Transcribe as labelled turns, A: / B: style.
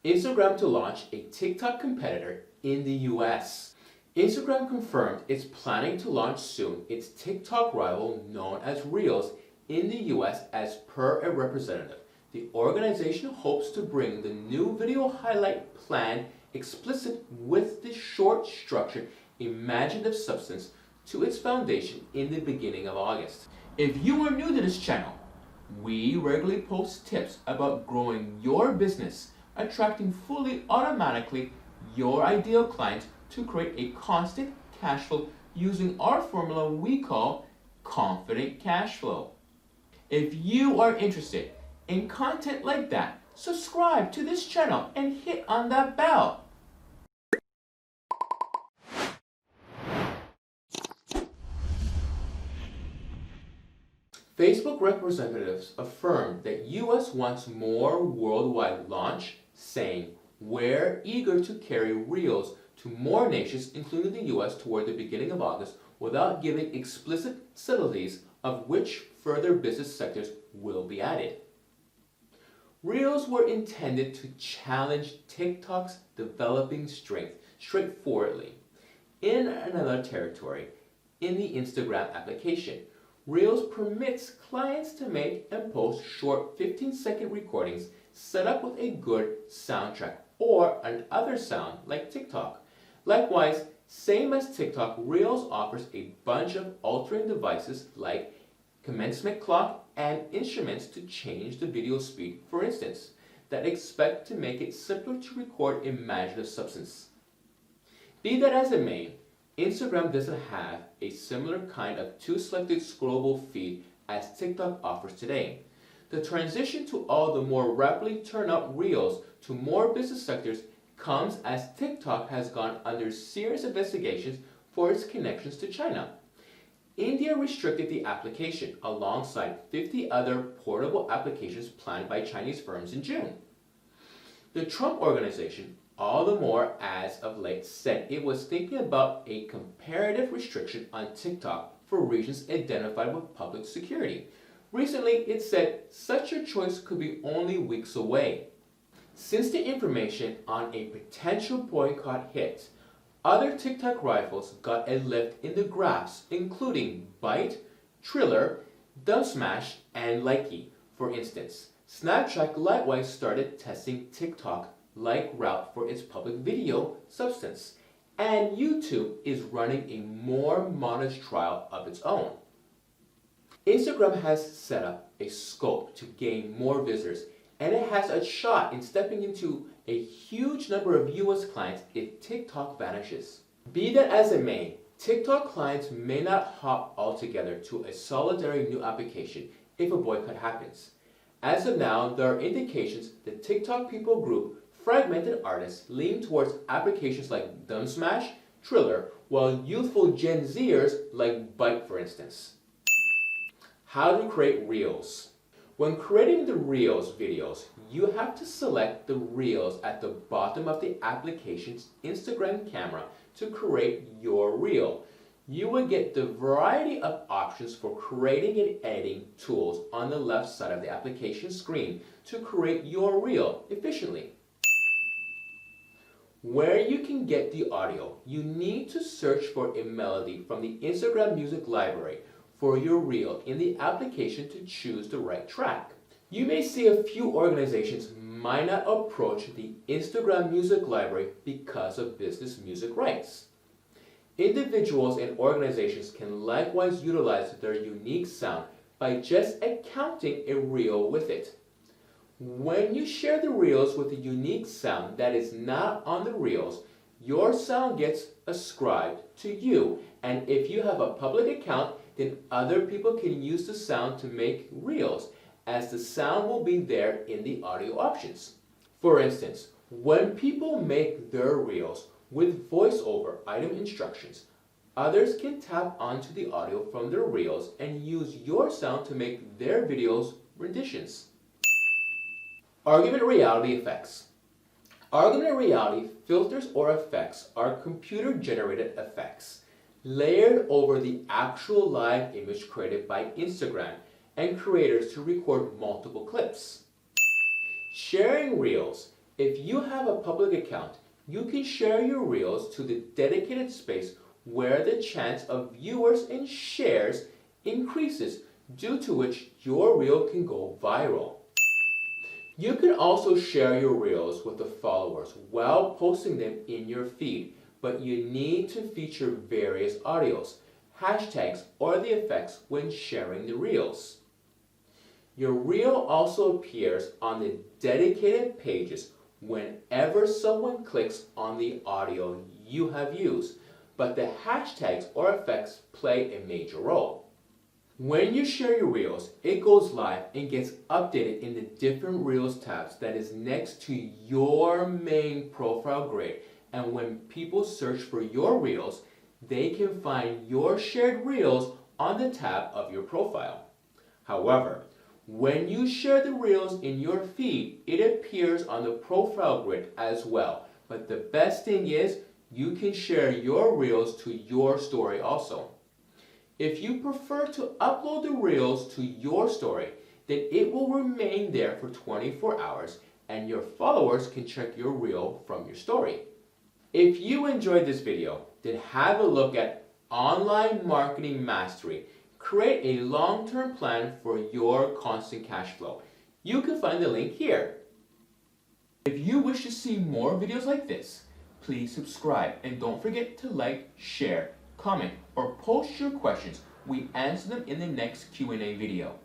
A: Instagram to launch a TikTok competitor in the US. Instagram confirmed it's planning to launch soon its TikTok rival known as Reels in the US as per a representative. The organization hopes to bring the new video highlight plan explicit with the short structured imaginative substance to its foundation in the beginning of August. If you are new to this channel, we regularly post tips about growing your business, attracting fully automatically your ideal clients to create a constant cash flow using our formula we call confident cash flow. If you are interested in content like that, subscribe to this channel and hit on that bell. Facebook representatives affirmed that US wants more worldwide launch, saying, "We're eager to carry Reels to more nations, including the US, toward the beginning of August, without giving explicit subtleties of which further business sectors will be added." Reels were intended to challenge TikTok's developing strength straightforwardly. In another territory, in the Instagram application, Reels permits clients to make and post short 15-second recordings set up with a good soundtrack or another sound like TikTok. Likewise, same as TikTok, Reels offers a bunch of altering devices like commencement clock and instruments to change the video speed, for instance, that expect to make it simpler to record imaginative substance. Be that as it may, Instagram doesn't have a similar kind of two-selected scrollable feed as TikTok offers today. The transition to all the more rapidly turn up Reels to more business sectors comes as TikTok has gone under serious investigations for its connections to China. India restricted the application alongside 50 other portable applications planned by Chinese firms in June. The Trump Organization, all the more as of late, said it was thinking about a comparative restriction on TikTok for regions identified with public security. Recently, it said such a choice could be only weeks away. Since the information on a potential boycott hit, other TikTok rivals got a lift in the graphs, including Byte, Triller, Dubsmash, and Likey. For instance, Snapchat likewise started testing TikTok like route for its public video substance, and YouTube is running a more modest trial of its own. Instagram has set up a scope to gain more visitors, and it has a shot in stepping into a huge number of US clients if TikTok vanishes. Be that as it may, TikTok clients may not hop altogether to a solitary new application if a boycott happens. As of now, there are indications the TikTok people group fragmented artists lean towards applications like Dubsmash, Triller, while youthful Gen Zers like Byte, for instance. How to create Reels. When creating the Reels videos, you have to select the Reels at the bottom of the application's Instagram camera to create your Reel. You will get the variety of options for creating and editing tools on the left side of the application screen to create your Reel efficiently. Where you can get the audio, you need to search for a melody from the Instagram music library for your Reel in the application to choose the right track. You may see a few organizations might not approach the Instagram music library because of business music rights. Individuals and organizations can likewise utilize their unique sound by just accounting a Reel with it. When you share the Reels with a unique sound that is not on the Reels, your sound gets ascribed to you, and if you have a public account, then other people can use the sound to make Reels, as the sound will be there in the audio options. For instance, when people make their Reels with voiceover item instructions, others can tap onto the audio from their Reels and use your sound to make their videos renditions. Augmented reality effects. Augmented reality filters or effects are computer-generated effects layered over the actual live image created by Instagram and creators to record multiple clips. Sharing Reels If you have a public account, you can share your reels to the dedicated space where the chance of viewers and shares increases, due to which your reel can go viral. You can also share your reels with the followers while posting them in your feed, but you need to feature various audios, hashtags, or the effects when sharing the reels. Your reel also appears on the dedicated pages whenever someone clicks on the audio you have used, but the hashtags or effects play a major role. When you share your reels, it goes live and gets updated in the different reels tabs that is next to your main profile grid, and when people search for your reels, they can find your shared reels on the tab of your profile. However, when you share the reels in your feed, it appears on the profile grid as well. But the best thing is, you can share your reels to your story also. If you prefer to upload the reels to your story, then it will remain there for 24 hours and your followers can check your reel from your story. If you enjoyed this video, then have a look at Online Marketing Mastery. Create a long-term plan for your constant cash flow. You can find the link here. If you wish to see more videos like this, please subscribe and don't forget to like, share, comment, or post your questions. We answer them in the next Q&A video.